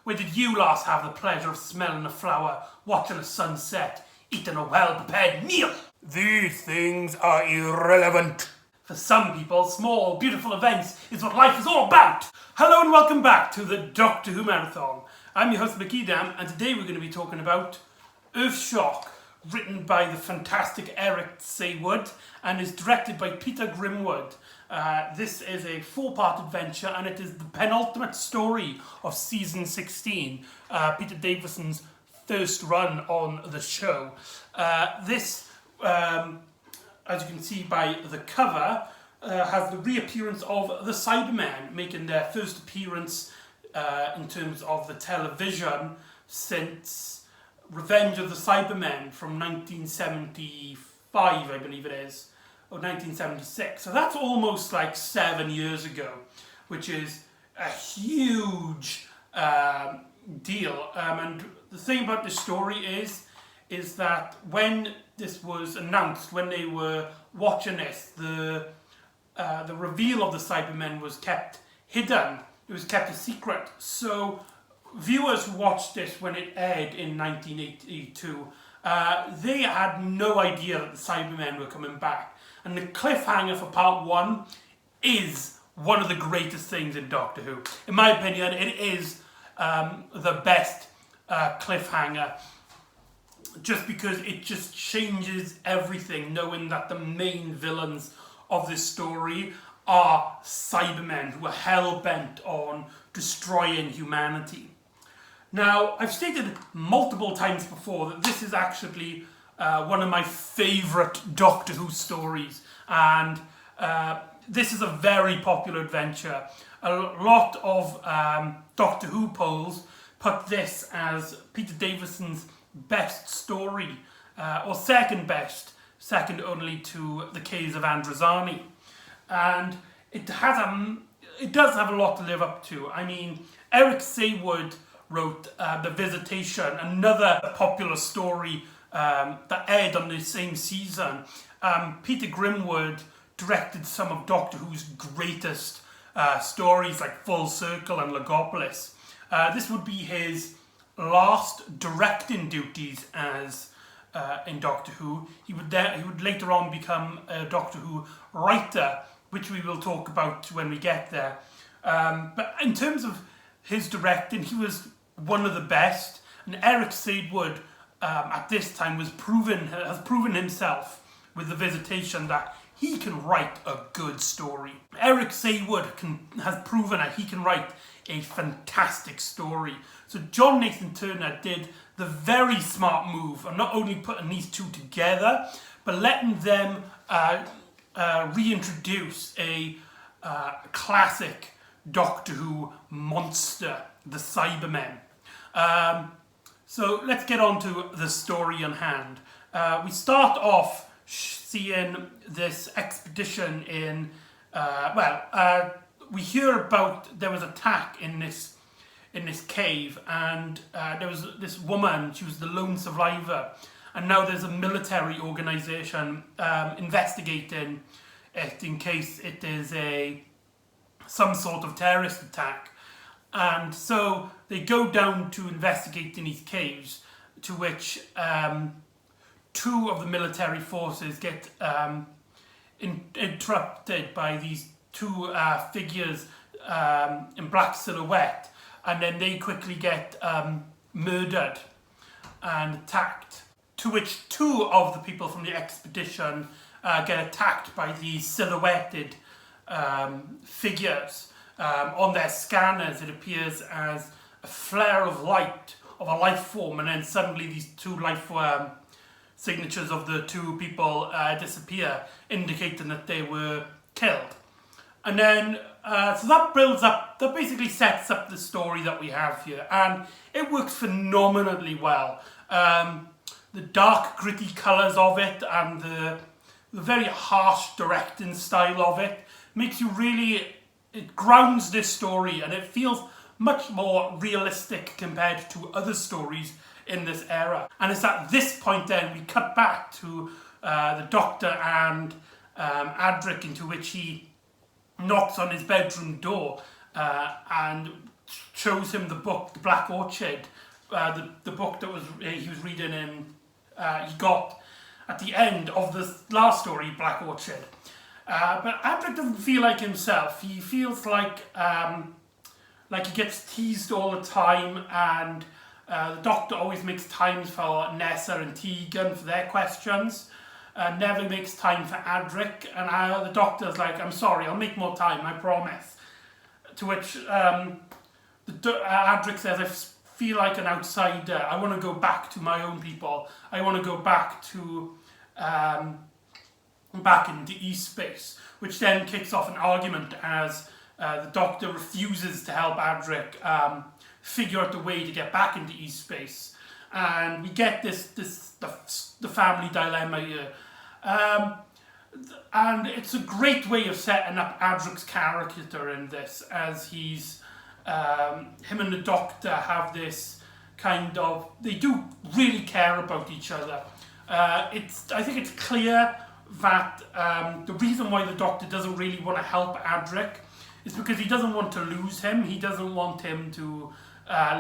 Where did you last have the pleasure of smelling a flower, watching a sunset, eating a well-prepared meal? These things are irrelevant. For some people, small, beautiful events is what life is all about. Hello and welcome back to the Doctor Who Marathon. I'm your host McEdam, and today we're going to be talking about Earthshock, written by the fantastic Eric Saywood and is directed by Peter Grimwood. This is a 4-part adventure, and it is the penultimate story of season 16, Peter Davison's first run on the show. This, as you can see by the cover, has the reappearance of the Cybermen, making their first appearance in terms of the television since Revenge of the Cybermen from 1975, I believe it is, or 1976. So that's almost like 7 years ago, which is a huge deal. And the thing about this story is that when this was announced, when they were watching this, the reveal of the Cybermen was kept hidden. It was kept a secret. So viewers who watched this when it aired in 1982, they had no idea that the Cybermen were coming back. And the cliffhanger for part 1 is one of the greatest things in Doctor Who. In my opinion, it is the best cliffhanger, just because it just changes everything, knowing that the main villains of this story are Cybermen who are hell-bent on destroying humanity. Now, I've stated multiple times before that this is actually one of my favourite Doctor Who stories, and this is a very popular adventure. A lot of Doctor Who polls put this as Peter Davison's best story, or second best, second only to The Caves of Androzani. And it does have a lot to live up to. I mean, Eric Saywood wrote The Visitation, another popular story that aired on the same season. Peter Grimwood directed some of Doctor Who's greatest stories like Full Circle and Logopolis. This would be his last directing duties as in Doctor Who. He would later on become a Doctor Who writer, which we will talk about when we get there. But in terms of his directing, he was one of the best. And Eric Saywood at this time has proven himself with The Visitation that he can write a good story. Eric Saywood has proven that he can write a fantastic story. So John Nathan Turner did the very smart move of not only putting these two together, but letting them reintroduce a classic Doctor Who monster, the Cybermen. So let's get on to the story on hand. We start off seeing this expedition in, we hear about there was an attack in this cave, and there was this woman. She was the lone survivor, and now there's a military organisation investigating it in case it is some sort of terrorist attack. And so they go down to investigate in these caves, to which 2 of the military forces get interrupted by these 2 figures in black silhouette, and then they quickly get murdered and attacked, to which 2 of the people from the expedition get attacked by these silhouetted figures. On their scanners it appears as a flare of light of a life form, and then suddenly these 2 life signatures of the 2 people disappear, indicating that they were killed. And then, so that basically sets up the story that we have here, and it works phenomenally well. The dark, gritty colours of it and the very harsh directing style of it makes you it grounds this story, and it feels much more realistic compared to other stories in this era. And it's at this point then we cut back to the Doctor and Adric, into which he knocks on his bedroom door and shows him the book, The Black Orchid, the book that he was reading in, he got at the end of the last story, Black Orchid. But Adric doesn't feel like himself. He feels like he gets teased all the time, and the Doctor always makes time for Nessa and Tegan for their questions. Never makes time for Adric, and the Doctor's like, I'm sorry, I'll make more time, I promise. To which Adric says, I feel like an outsider. I want to go back to my own people. I want to go back to back into East Space, which then kicks off an argument as the Doctor refuses to help Adric figure out the way to get back into East Space, and we get the family dilemma here. And it's a great way of setting up Adric's character in this, as he's him and the Doctor have this kind of, they do really care about each other. I think it's clear that the reason why the Doctor doesn't really want to help Adric is because he doesn't want to lose him. He doesn't want him to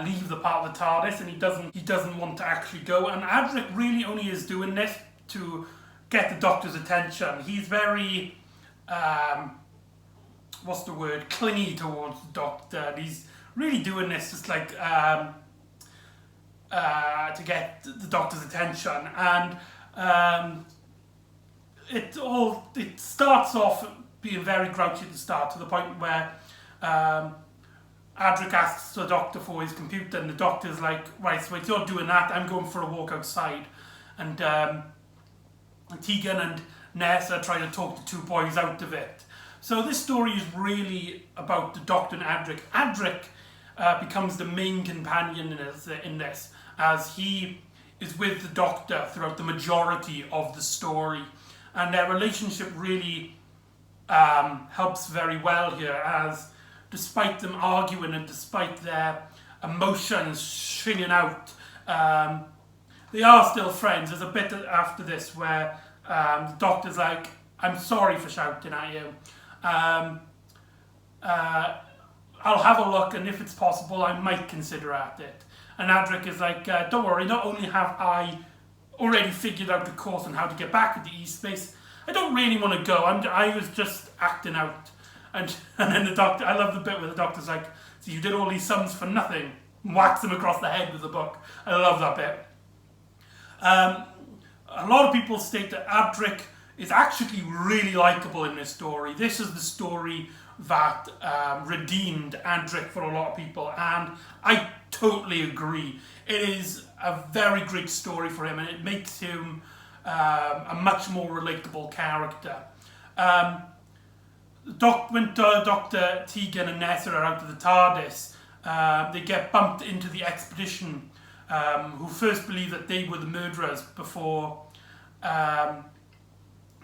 leave the part of the TARDIS, and he doesn't want to actually go. And Adric really only is doing this to get the Doctor's attention. He's very clingy towards the Doctor. He's really doing this just like to get the Doctor's attention. And it starts off being very grouchy at the start, to the point where Adric asks the Doctor for his computer, and the Doctor's like, right, so if you're doing that, I'm going for a walk outside. And Tegan and Nessa try to talk the two boys out of it. So this story is really about the Doctor and Adric. Adric becomes the main companion in this, as he is with the Doctor throughout the majority of the story. And their relationship really helps very well here, as despite them arguing and despite their emotions shinging out, they are still friends. There's a bit after this where the Doctor's like, I'm sorry for shouting at you. I'll have a look, and if it's possible, I might consider at it. And Adric is like, don't worry, not only have I already figured out the course on how to get back into East Space, I don't really want to go. I was just acting out. And then the Doctor, I love the bit where the Doctor's like, so you did all these sums for nothing, and whacks him across the head with the book. I love that bit. A lot of people state that Adric is actually really likeable in this story. This is the story that redeemed Adric for a lot of people, and I totally agree. It is a very great story for him, and it makes him a much more relatable character. When Dr. Tegan and Nessa are out of the TARDIS, they get bumped into the expedition, who first believe that they were the murderers before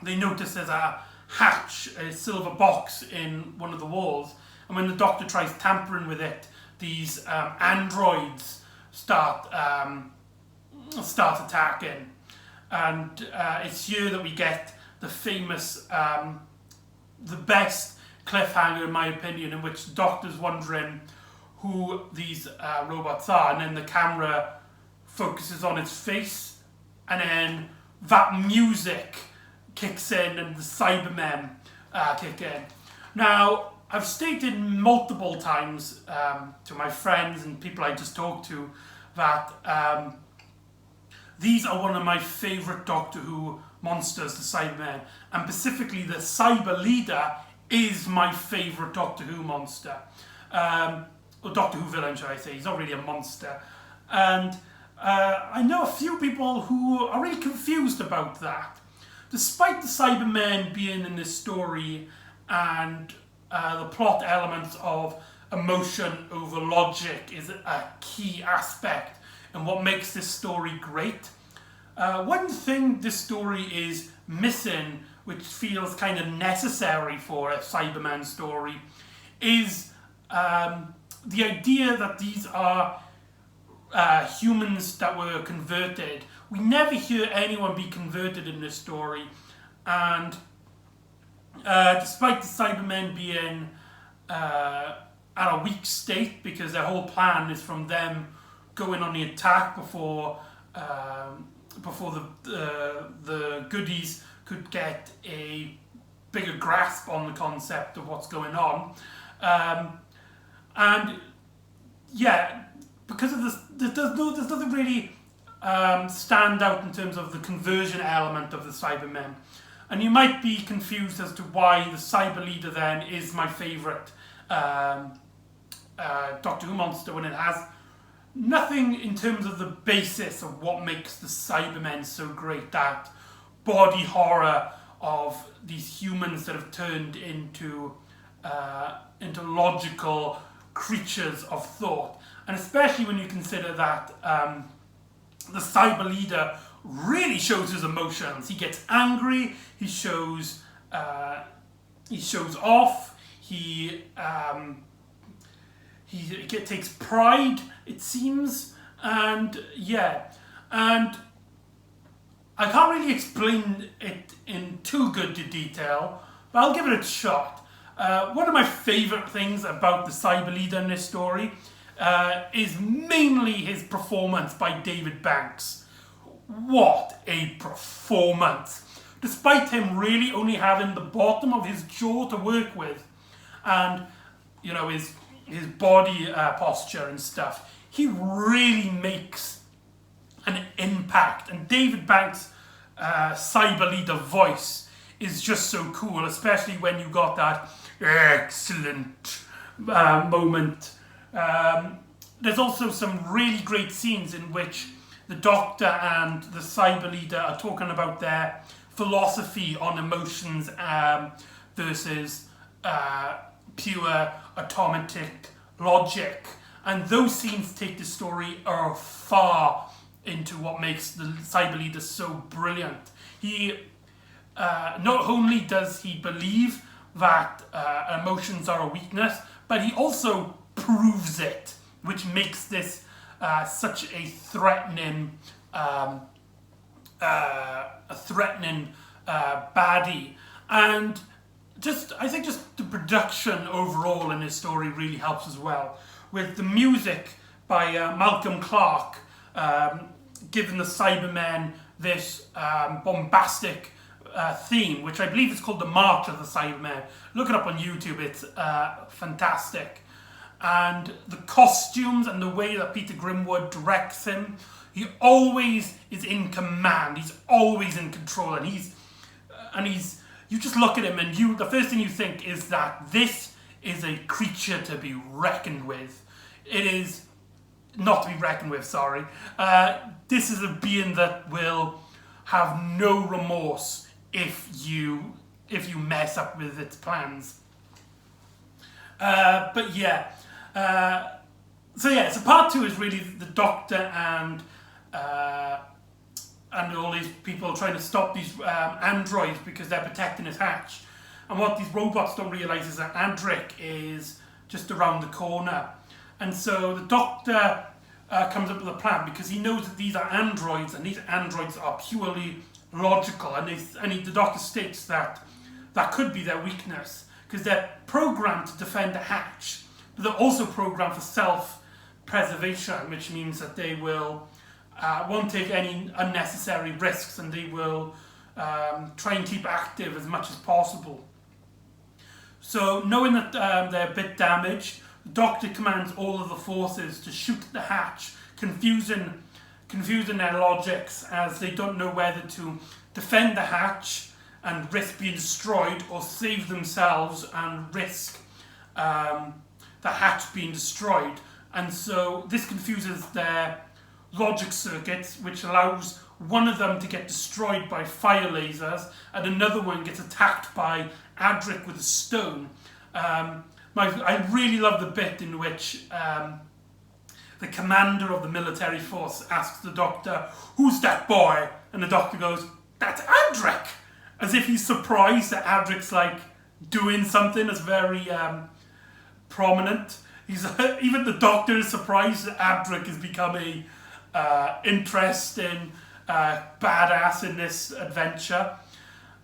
they notice there's a hatch, a silver box in one of the walls, and when the Doctor tries tampering with it, these androids start attacking. And it's here that we get the famous, the best cliffhanger in my opinion, in which the Doctor's wondering who these robots are, and then the camera focuses on its face, and then that music kicks in and the Cybermen kick in. Now, I've stated multiple times to my friends and people I just talked to that these are one of my favourite Doctor Who monsters, the Cybermen, and specifically the Cyber Leader is my favourite Doctor Who monster. Or Doctor Who villain, should I say. He's not really a monster. And I know a few people who are really confused about that. Despite the Cybermen being in this story and the plot elements of emotion over logic is a key aspect and what makes this story great. One thing this story is missing, which feels kind of necessary for a Cyberman story, is the idea that these are humans that were converted. We never hear anyone be converted in this story, and despite the Cybermen being at a weak state because their whole plan is from them going on the attack before the goodies could get a bigger grasp on the concept of what's going on. And yeah, because of this, there's nothing really stand out in terms of the conversion element of the Cybermen. And you might be confused as to why the Cyber Leader then is my favourite Doctor Who monster, when it has nothing in terms of the basis of what makes the Cybermen so great. That body horror of these humans that have turned into logical creatures of thought. And especially when you consider that the Cyber Leader really shows his emotions. He gets angry, he shows off, he takes pride, it seems, and yeah, and I can't really explain it in too good detail, but I'll give it a shot. One of my favourite things about the Cyber Leader in this story is mainly his performance by David Banks. What a performance! Despite him really only having the bottom of his jaw to work with, and you know, his body posture and stuff, he really makes an impact. And David Banks' Cyber Leader voice is just so cool, especially when you got that excellent moment. There's also some really great scenes in which the Doctor and the Cyber Leader are talking about their philosophy on emotions versus pure automatic logic. And those scenes take the story far into what makes the Cyber Leader so brilliant. He not only does he believe that emotions are a weakness, but he also proves it, which makes this such a threatening baddie. And I think the production overall in this story really helps as well, with the music by Malcolm Clark giving the Cybermen this bombastic theme, which I believe is called the March of the Cybermen. Look it up on YouTube, it's fantastic. And the costumes and the way that Peter Grimwood directs him, he always is in command, he's always in control, and he's you just look at him and the first thing you think is that this is a creature to be reckoned with. It is not to be reckoned with, sorry. This is a being that will have no remorse if you mess up with its plans. But yeah. So part two is really the Doctor and all these people trying to stop these androids because they're protecting his hatch. And what these robots don't realise is that Adric is just around the corner. And so the Doctor comes up with a plan because he knows that these are androids, and these androids are purely logical. And the Doctor states that could be their weakness, because they're programmed to defend the hatch, but they're also programmed for self-preservation, which means that they won't take any unnecessary risks, and they will try and keep active as much as possible. So, knowing that they're a bit damaged, the Doctor commands all of the forces to shoot the hatch, confusing their logics, as they don't know whether to defend the hatch and risk being destroyed, or save themselves and risk the hatch being destroyed. And so this confuses their logic circuits, which allows one of them to get destroyed by fire lasers, and another one gets attacked by Adric with a stone. I really love the bit in which the commander of the military force asks the Doctor, "Who's that boy?" And the Doctor goes, "That's Adric!" As if he's surprised that Adric's like doing something that's very prominent. Even the Doctor is surprised that Adric has become a interesting badass in this adventure.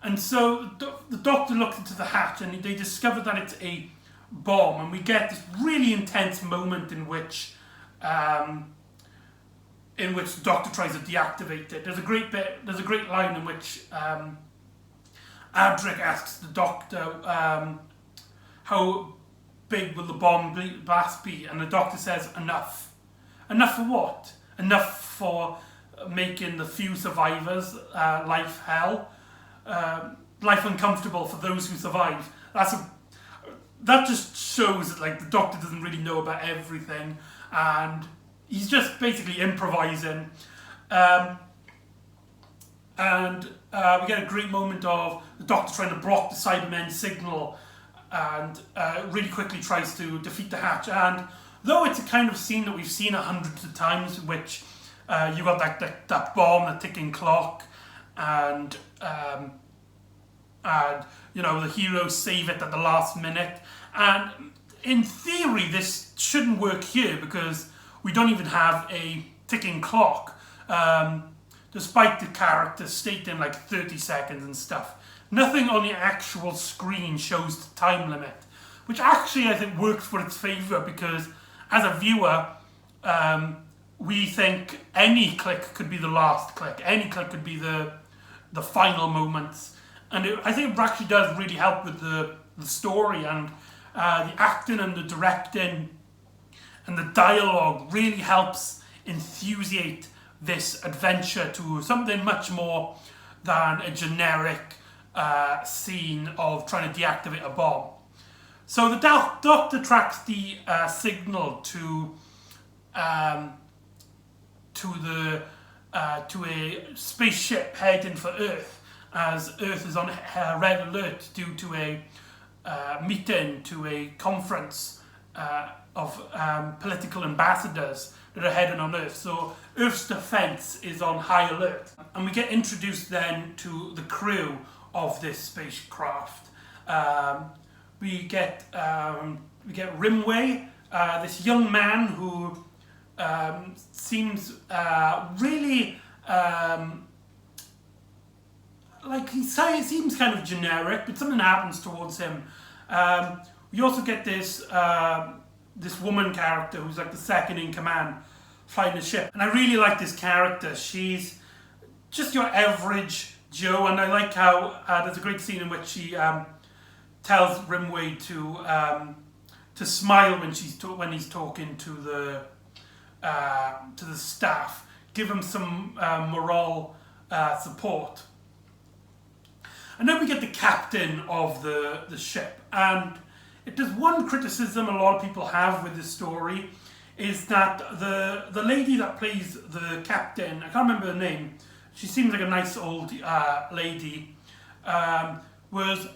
And so the Doctor looks into the hatch, and they discover that it's a bomb, and we get this really intense moment in which the Doctor tries to deactivate it. There's a great line in which Adric asks the Doctor how big will the bomb blast be, and the Doctor says enough. Enough for what? Enough for making the few survivors life hell, life uncomfortable for those who survive. That just shows that like the Doctor doesn't really know about everything, and he's just basically improvising. And we get a great moment of the Doctor trying to block the Cybermen's signal, and really quickly tries to defeat the hatch. And though it's a kind of scene that we've seen hundreds of times, in which you got that bomb, the ticking clock, and you know, the heroes save it at the last minute. And in theory, this shouldn't work here because we don't even have a ticking clock, despite the characters stating like 30 seconds and stuff. Nothing on the actual screen shows the time limit, which actually I think works for its favour, because as a viewer, we think any click could be the last click, any click could be the final moments. And I think it actually does really help with the story, and the acting and the directing and the dialogue really helps enthusiate this adventure to something much more than a generic scene of trying to deactivate a bomb. So the Doctor tracks the signal to a spaceship heading for Earth, as Earth is on red alert due to a meeting, to a conference of political ambassadors that are heading on Earth. So Earth's defense is on high alert. And we get introduced then to the crew of this spacecraft. We get Rimway, this young man who seems really like he seems kind of generic, but something happens towards him. We also get this woman character who's like the second in command, flying the ship, and I really like this character. She's just your average Joe, and I like how there's a great scene in which she tells Rimway to smile when he's talking to the staff, give him some moral support. And then we get the captain of the ship, and if there's one criticism a lot of people have with this story, is that the lady that plays the captain, I can't remember her name, she seems like a nice old lady, was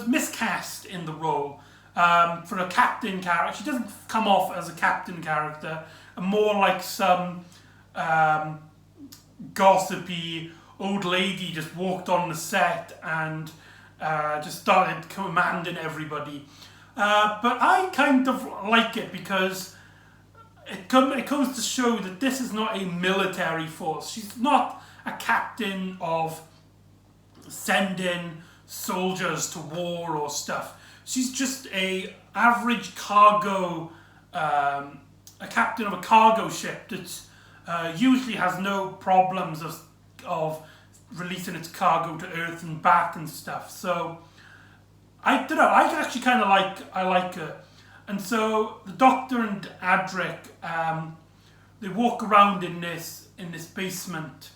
miscast in the role for a captain character. She doesn't come off as a captain character, more like some gossipy old lady just walked on the set and just started commanding everybody. But I kind of like it because it goes to show that this is not a military force. She's not a captain of sending soldiers to war or stuff. She's just a average cargo, a captain of a cargo ship that usually has no problems of releasing its cargo to Earth and back and stuff. So I don't know. I actually kind of like her. And so the Doctor and Adric, they walk around in this basement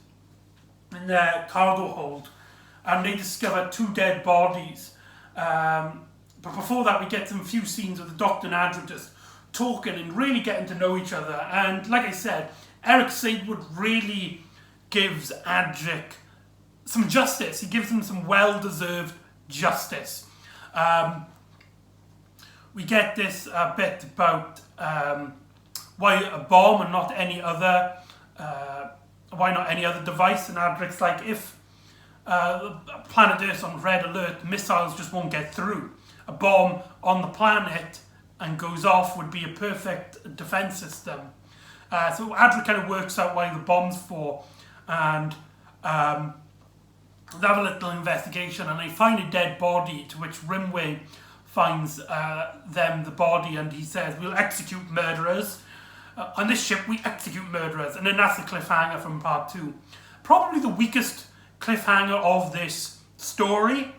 in their cargo hold, and they discover 2 dead bodies. But before that, we get some few scenes of the Doctor and Adric just talking and really getting to know each other. And like I said, Eric Sadewood really gives Adric some justice. He gives him some well-deserved justice. We get this bit about why a bomb and not any other, why not any other device? And Adric's like, if planet Earth's on red alert, missiles just won't get through. A bomb on the planet and goes off would be a perfect defense system. So Adric kind of works out why the bomb's for, and they have a little investigation, and they find a dead body, to which Rimway finds them the body, and he says, "We'll execute murderers. On this ship, we execute murderers." And then that's the cliffhanger from part 2. Probably the weakest cliffhanger of this story,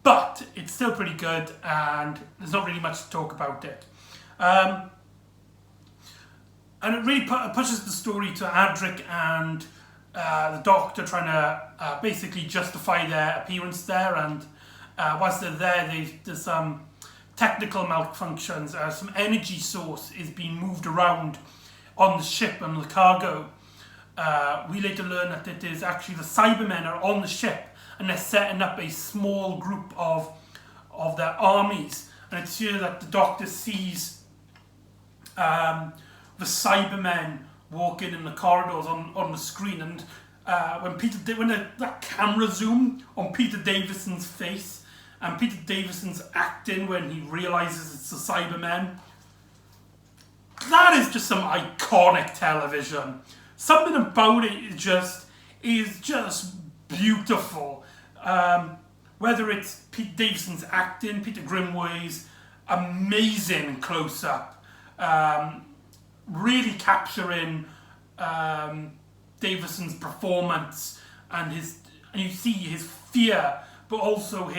but it's still pretty good, and there's not really much to talk about it. And it really pushes the story to Adric and the Doctor trying to basically justify their appearance there, and whilst they're there, there's some technical malfunctions. Some energy source is being moved around on the ship and the cargo. We later learn that it is actually the Cybermen are on the ship, and they're setting up a small group of their armies. And it's here that the Doctor sees the Cybermen walking in the corridors on the screen, and when that camera zoom on Peter Davison's face, and Peter Davison's acting when he realizes it's the Cybermen, that is just some iconic television. Something about it is just beautiful. Whether it's Pete Davison's acting, Peter Grimway's amazing close-up, really capturing Davison's performance, and you see his fear, but also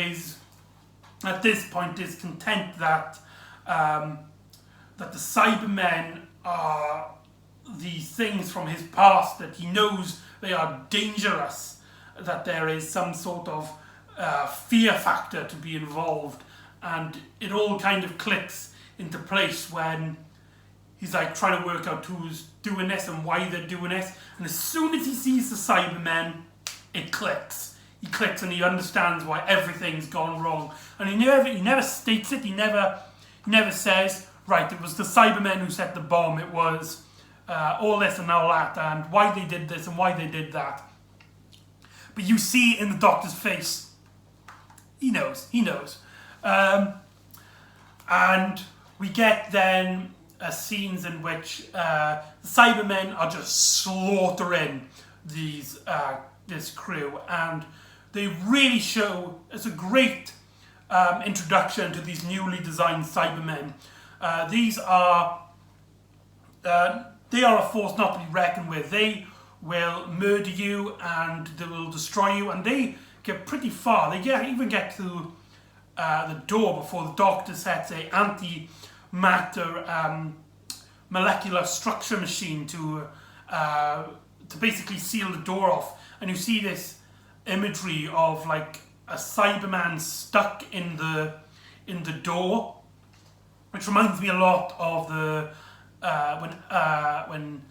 at this point his content that the Cybermen are these things from his past, that he knows they are dangerous, that there is some sort of fear factor to be involved, and it all kind of clicks into place when he's like trying to work out who's doing this and why they're doing this, and as soon as he sees the Cybermen, it clicks. He clicks and he understands why everything's gone wrong, and he never states it. He never says, right, it was the Cybermen who set the bomb. It was all this and all that, and why they did this and why they did that. But you see in the Doctor's face, he knows. And we get then scenes in which the Cybermen are just slaughtering this crew, and they really show, it's a great introduction to these newly designed Cybermen. They are a force not to be reckoned with. They will murder you and they will destroy you, and they get pretty far. They even get to the door before the Doctor sets a antimatter molecular structure machine to basically seal the door off. And you see this imagery of like a Cyberman stuck in the door, which reminds me a lot of the when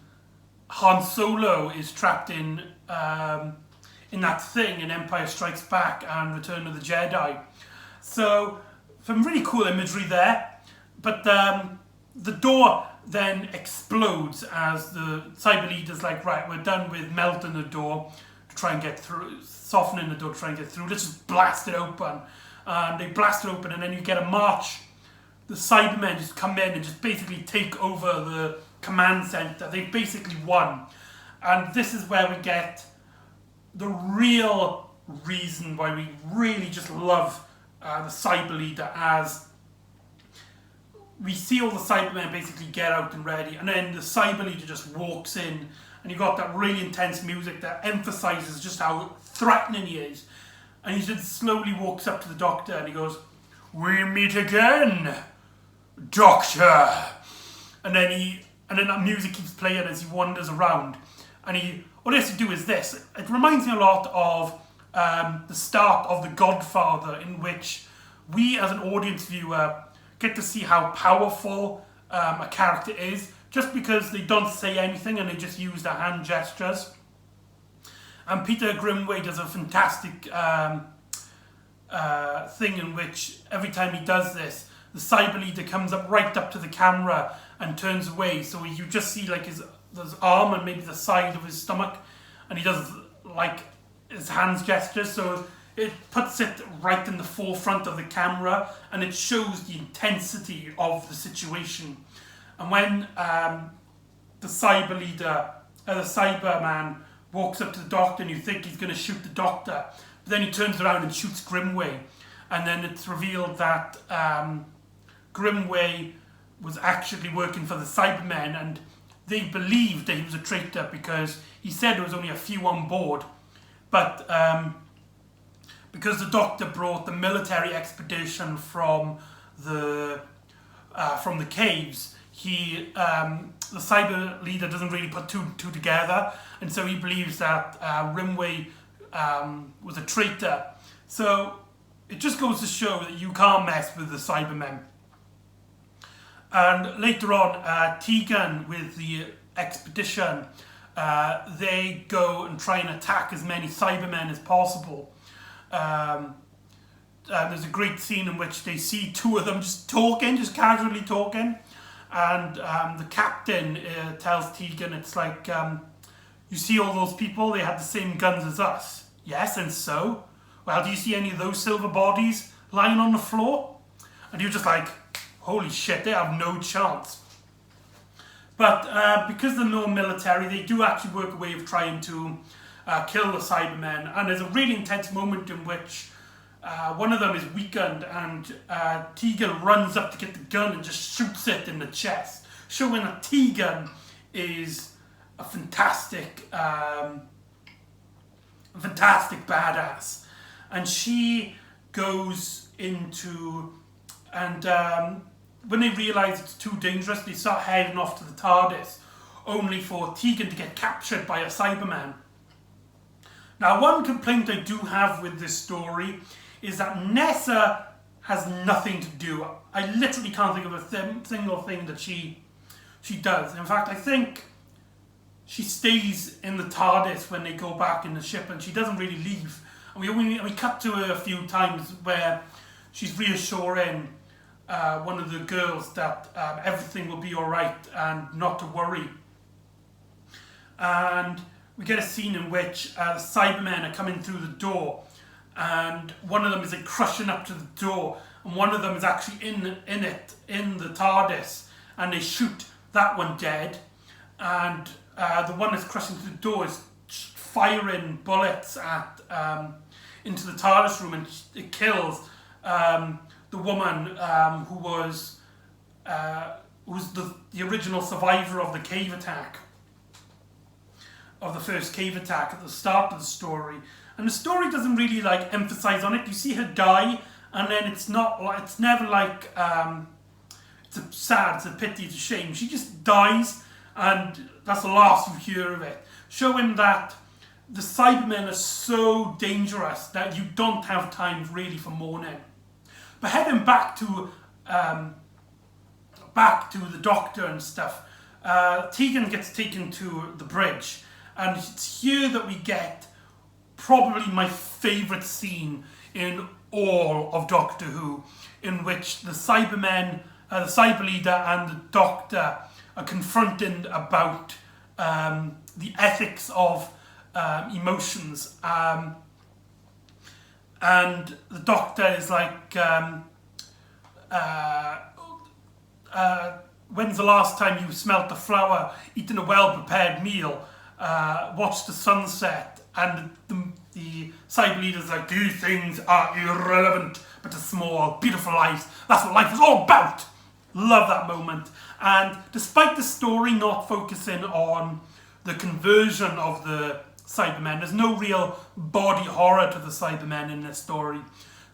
Han Solo is trapped in that thing in Empire Strikes Back and Return of the Jedi. So some really cool imagery there. But the door then explodes as the Cyber Leader's like, right, we're done with melting the door to try and get through, softening the door to try and get through. Let's just blast it open. And they blast it open, and then you get a march. The Cybermen just come in and just basically take over the command center. They've basically won. And this is where we get the real reason why we really just love the Cyber Leader, as we see all the Cybermen basically get out and ready, and then the Cyber Leader just walks in, and you've got that really intense music that emphasizes just how threatening he is. And he just slowly walks up to the Doctor and he goes, "We meet again, Doctor." And then that music keeps playing as he wanders around. And all he has to do is this. It reminds me a lot of the start of The Godfather, in which we as an audience viewer get to see how powerful a character is, just because they don't say anything and they just use their hand gestures. And Peter Grimway does a fantastic thing in which every time he does this, the Cyber Leader comes up right up to the camera and turns away. So you just see like his arm and maybe the side of his stomach, and he does like his hands gestures. So it puts it right in the forefront of the camera, and it shows the intensity of the situation. And when the Cyber Leader, the Cyberman, walks up to the Doctor, and you think he's going to shoot the Doctor, but then he turns around and shoots Grimway. and then it's revealed that Grimway was actually working for the Cybermen, and they believed that he was a traitor because he said there was only a few on board. But because the Doctor brought the military expedition from the caves, the cyber leader doesn't really put two together, and so he believes that Rimway was a traitor. So it just goes to show that you can't mess with the Cybermen. And later on, Tegan with the expedition, they go and try and attack as many Cybermen as possible. There's a great scene in which they see two of them just casually talking, and the captain tells Tegan, it's like, you see all those people, they had the same guns as us. Yes, and so? Well, do you see any of those silver bodies lying on the floor? And you're just like, holy shit, they have no chance. But because they're no military, they do actually work a way of trying to kill the Cybermen. And there's a really intense moment in which one of them is weakened, and Tegan runs up to get the gun and just shoots it in the chest, showing that Tegan is a fantastic badass. And she goes into, and when they realise it's too dangerous, they start heading off to the TARDIS, only for Tegan to get captured by a Cyberman. Now, one complaint I do have with this story is that Nessa has nothing to do. I literally can't think of a single thing that she does. In fact, I think she stays in the TARDIS when they go back in the ship, and she doesn't really leave. And we cut to her a few times where she's reassuring one of the girls that everything will be alright and not to worry. And we get a scene in which the Cybermen are coming through the door, and one of them is like crushing up to the door, and one of them is actually in the TARDIS, and they shoot that one dead, and the one that's crushing through the door is firing bullets at into the TARDIS room, and it kills the woman who was the original survivor of the cave attack, of the first cave attack at the start of the story. And the story doesn't really like emphasize on it. You see her die, and then it's never like it's a pity, it's a shame. She just dies, and that's the last you hear of it, showing that the Cybermen are so dangerous that you don't have time really for mourning. But heading back to the Doctor and stuff, Tegan gets taken to the bridge, and it's here that we get probably my favourite scene in all of Doctor Who, in which the Cybermen, the Cyber Leader and the Doctor are confronting about the ethics of emotions. And the Doctor is like, when's the last time you smelt a flower, eaten a well-prepared meal, watched the sunset? And the Cyber Leader's like, these things are irrelevant, but to small, beautiful lives, that's what life is all about. Love that moment. And despite the story not focusing on the conversion of the Cybermen, there's no real body horror to the Cybermen in this story.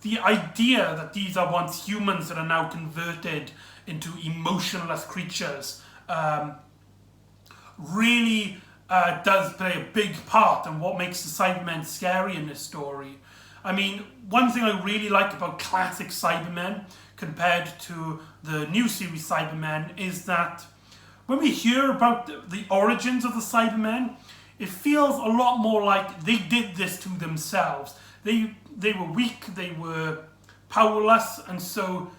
The idea that these are once humans that are now converted into emotionless creatures really does play a big part in what makes the Cybermen scary in this story. I mean, one thing I really like about classic Cybermen compared to the new series Cybermen is that when we hear about the origins of the Cybermen, it feels a lot more like they did this to themselves. They were weak, they were powerless, and so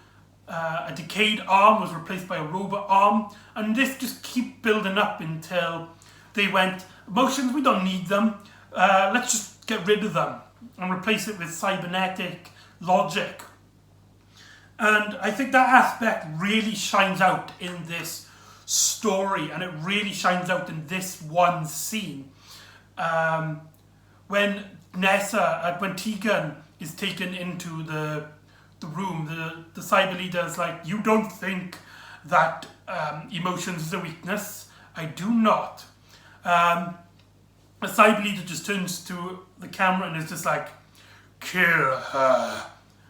a decayed arm was replaced by a robot arm, and this just keep building up until they went, emotions, we don't need them, let's just get rid of them and replace it with cybernetic logic. And I think that aspect really shines out in this story, and it really shines out in this one scene. When Tegan is taken into the the room, the cyber leader is like, you don't think that emotions is a weakness? I do not. The cyber leader just turns to the camera and is just like, kill her.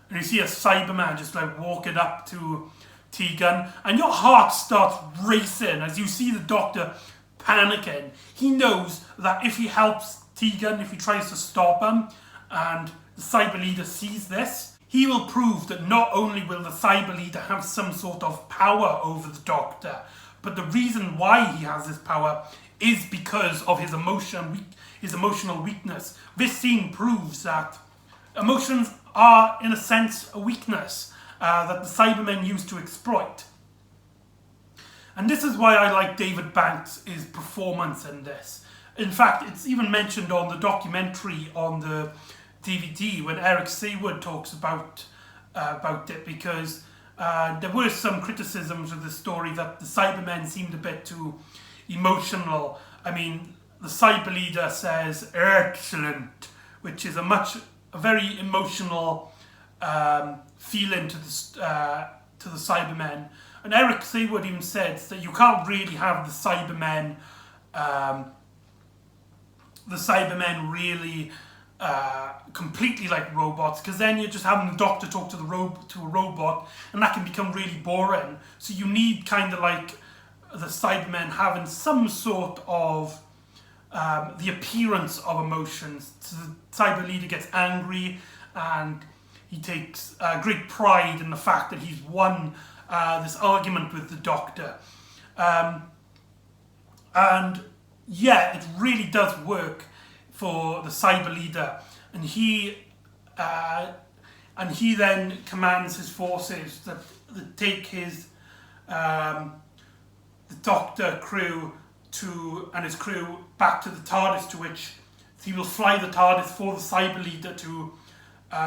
And you see a Cyberman just like walking up to Tegan, and your heart starts racing as you see the Doctor panicking. He knows that if he helps Tegan, if he tries to stop him, and the cyber leader sees this, he will prove that not only will the cyber leader have some sort of power over the Doctor, but the reason why he has this power is because of his emotional weakness. This scene proves that emotions are, in a sense, a weakness that the Cybermen use to exploit. And this is why I like David Banks' performance in this. In fact, it's even mentioned on the documentary on the DVD when Eric Saward talks about it, because there were some criticisms of the story that the Cybermen seemed a bit too emotional. I mean, the cyber leader says "excellent," which is a very emotional feeling to the Cybermen. And Eric Saward even says that you can't really have the Cybermen really completely like robots, because then you're just having the Doctor talk to a robot, and that can become really boring. So you need kind of like the Cybermen having some sort of the appearance of emotions. So the cyber leader gets angry, and he takes great pride in the fact that he's won this argument with the Doctor. And yeah, it really does work for the cyber leader, and he then commands his forces that take his the Doctor crew and his crew back to the TARDIS, to which he will fly the TARDIS for the cyber leader to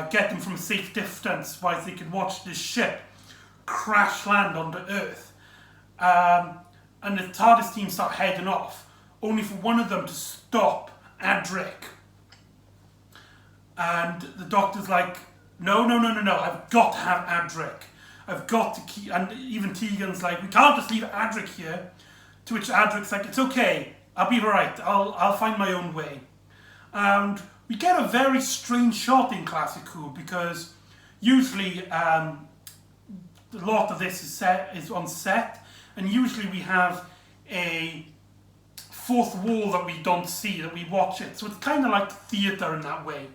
get them from a safe distance, whilst they can watch this ship crash land onto Earth. And the TARDIS team start heading off, only for one of them to stop Adric. And the Doctor's like, no, I've got to have Adric. I've got to keep... And even Tegan's like, we can't just leave Adric here. To which Adric's like, it's okay, I'll be right, I'll find my own way. And we get a very strange shot in Classic Who, because usually a lot of this is on set, and usually we have a fourth wall that we don't see, that we watch it. So it's kind of like theatre in that way.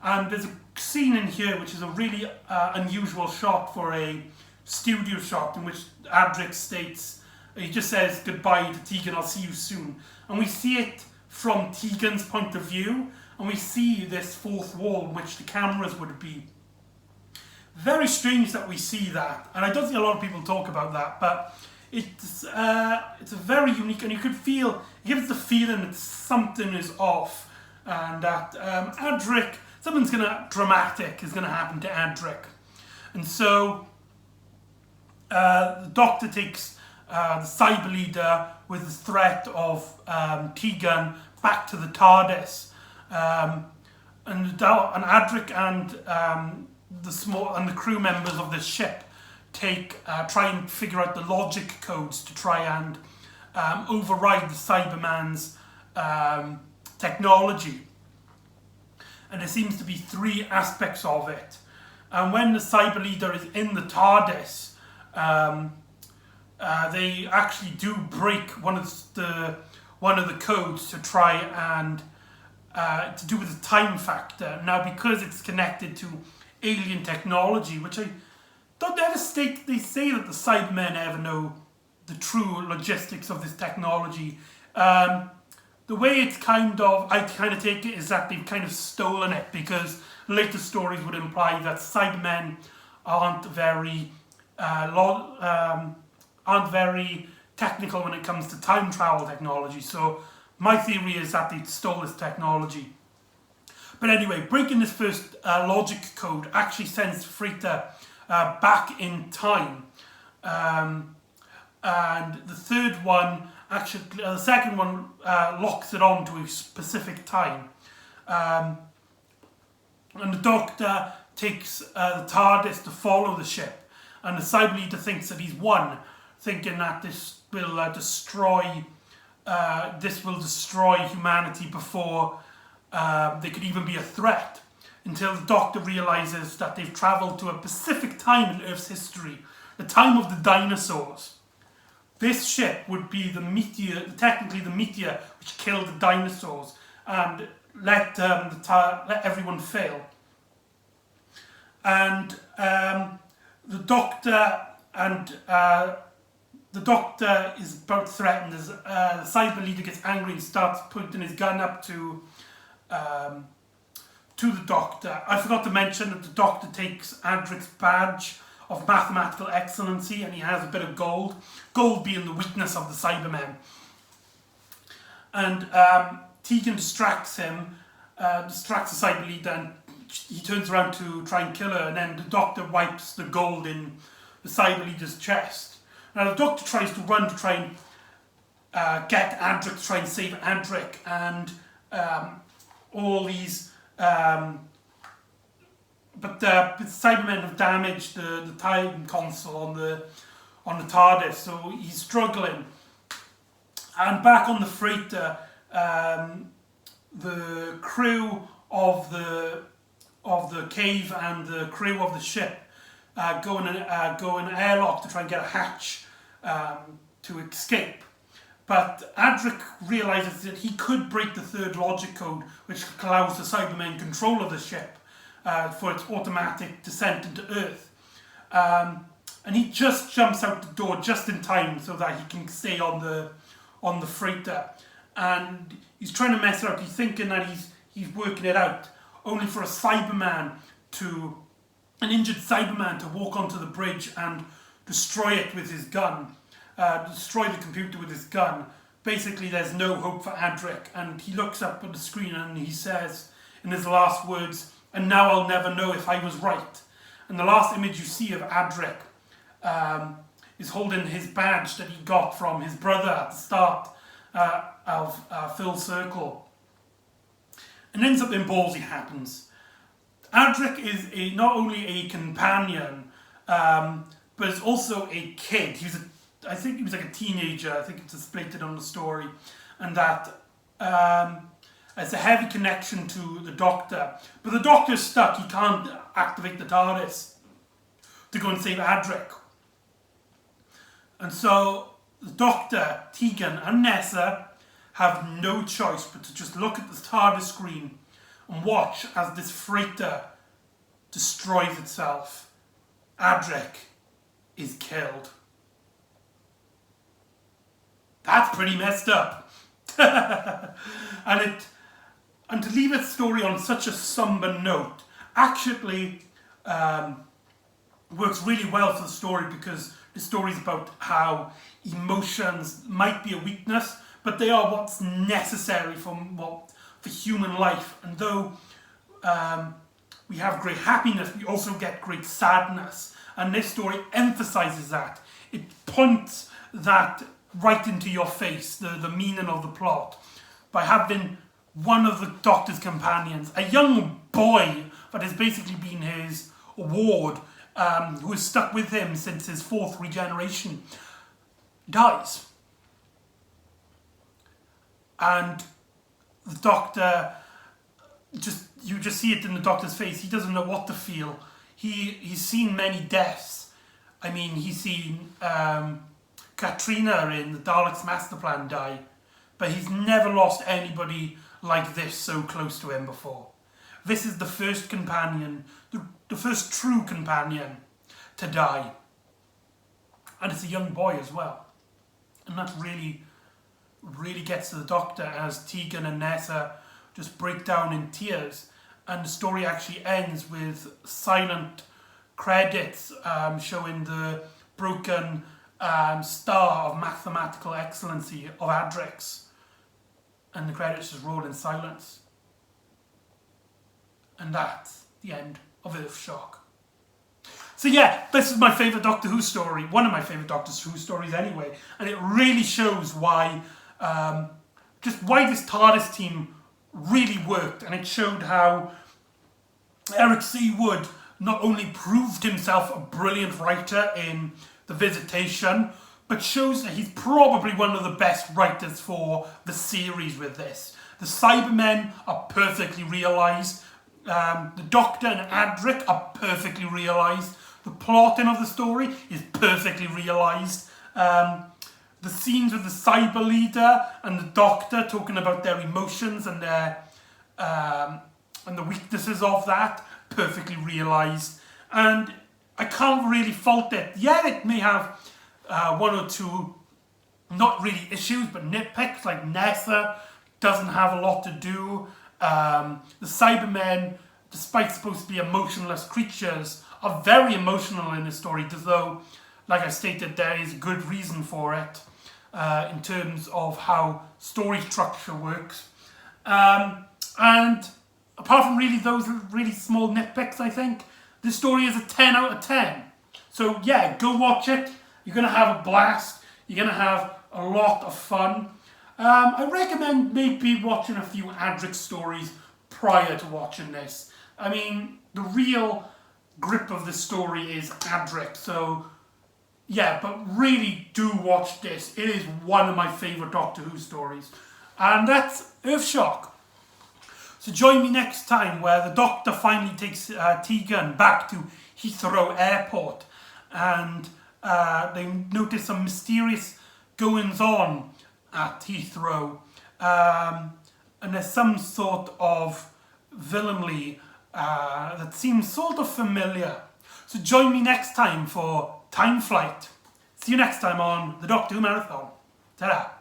And there's a scene in here which is a really unusual shot for a studio shot, in which Adric states, he just says goodbye to Tegan, I'll see you soon. And we see it from Tegan's point of view, and we see this fourth wall in which the cameras would be. Very strange that we see that, and I don't think a lot of people talk about that, but it's a very unique, and you could feel, it gives the feeling that something is off, and that Adric, something dramatic is going to happen to Adric. And so the Doctor takes the cyber leader with the threat of Tegan back to the TARDIS, and Adric and the crew members of this ship try and figure out the logic codes to try and override the Cyberman's technology. And there seems to be three aspects of it. And when the cyber leader is in the TARDIS, they actually do break one of the codes to try and to do with the time factor. Now, because it's connected to alien technology, which I don't ever state, they say that the Cybermen ever know the true logistics of this technology. The way it's I kind of take it is that they've kind of stolen it, because later stories would imply that Cybermen aren't very technical when it comes to time travel technology. So my theory is that they stole this technology. But anyway, breaking this first logic code actually sends Frita back in time. And the third one, actually, the second one locks it on to a specific time. And the Doctor takes the TARDIS to follow the ship, and the Cyber Leader thinks that he's won, thinking that this will destroy humanity before they could even be a threat, until the Doctor realizes that they've travelled to a specific time in Earth's history, the time of the dinosaurs. This ship would be the meteor, technically the meteor which killed the dinosaurs and let everyone fail. And the Doctor is about threatened as the Cyber Leader gets angry and starts putting his gun up to the Doctor. I forgot to mention that the Doctor takes Adric's badge of mathematical excellency, and he has a bit of gold. Gold being the weakness of the Cybermen. And Tegan distracts the Cyber Leader, and he turns around to try and kill her, and then the Doctor wipes the gold in the Cyber Leader's chest. Now the Doctor tries to run to try and get Adric, to try and save Adric, and all these... But the Cybermen have damaged the time console on the TARDIS, so he's struggling. And back on the freighter, the crew of the cave and the crew of the ship go in an airlock to try and get a hatch to escape. But Adric realizes that he could break the third logic code, which allows the Cybermen control of the ship for its automatic descent into Earth. And he just jumps out the door just in time so that he can stay on the freighter. And he's trying to mess it up. He's thinking that he's working it out, only for an injured Cyberman to walk onto the bridge and destroy it with his gun. Destroy the computer with his gun. Basically, there's no hope for Adric, and he looks up at the screen and he says, in his last words, "And now I'll never know if I was right." And the last image you see of Adric is holding his badge that he got from his brother at the start of Full Circle. And then something ballsy happens. Adric is not only a companion, but is also a kid. I think he was like a teenager. I think it's explained on the story, and that has a heavy connection to the Doctor. But the Doctor's stuck. He can't activate the TARDIS to go and save Adric. And so the Doctor, Tegan, and Nessa have no choice but to just look at the TARDIS screen and watch as this freighter destroys itself. Adric is killed. That's pretty messed up. and to leave its story on such a somber note actually works really well for the story, because the story is about how emotions might be a weakness, but they are what's necessary for human life. And though we have great happiness, we also get great sadness. And this story emphasizes that. It points that right into your face, the meaning of the plot, by having one of the Doctor's companions, a young boy that has basically been his ward, who has stuck with him since his fourth regeneration, dies. And the Doctor, you just see it in the Doctor's face. He doesn't know what to feel. He's seen many deaths. I mean, he's seen Katrina in the Daleks' Master Plan die, but he's never lost anybody like this so close to him before. This is the first companion, the first true companion to die. And it's a young boy as well. And that really gets to the Doctor as Tegan and Nessa just break down in tears. And the story actually ends with silent credits showing the broken star of mathematical excellency of Adric's. And the credits just roll in silence. And that's the end of Earthshock. So yeah, this is my favourite Doctor Who story, one of my favourite Doctor Who stories anyway, and it really shows why this TARDIS team really worked, and it showed how Eric C. Wood not only proved himself a brilliant writer in The Visitation, but shows that he's probably one of the best writers for the series with this. The Cybermen are perfectly realised. The Doctor and Adric are perfectly realised. The plotting of the story is perfectly realised. The scenes with the Cyber Leader and the Doctor talking about their emotions and their and the weaknesses of that, perfectly realised. And I can't really fault it. Yeah, it may have one or two, not really issues, but nitpicks, like Nessa doesn't have a lot to do. The Cybermen, despite supposed to be emotionless creatures, are very emotional in the story, though, like I stated, there is good reason for it in terms of how story structure works. And apart from really those really small nitpicks, I think, this story is a 10 out of 10. So yeah, go watch it. You're going to have a blast. You're going to have a lot of fun. I recommend maybe watching a few Adric stories prior to watching this. I mean, the real grip of the story is Adric, so yeah, but really do watch this. It is one of my favourite Doctor Who stories. And that's Earthshock. So join me next time where the Doctor finally takes Tegan back to Heathrow Airport and they notice some mysterious goings-on at Heathrow, and there's some sort of villainy that seems sort of familiar. So join me next time for Time Flight. See you next time on the Doctor Who Marathon. Ta-da!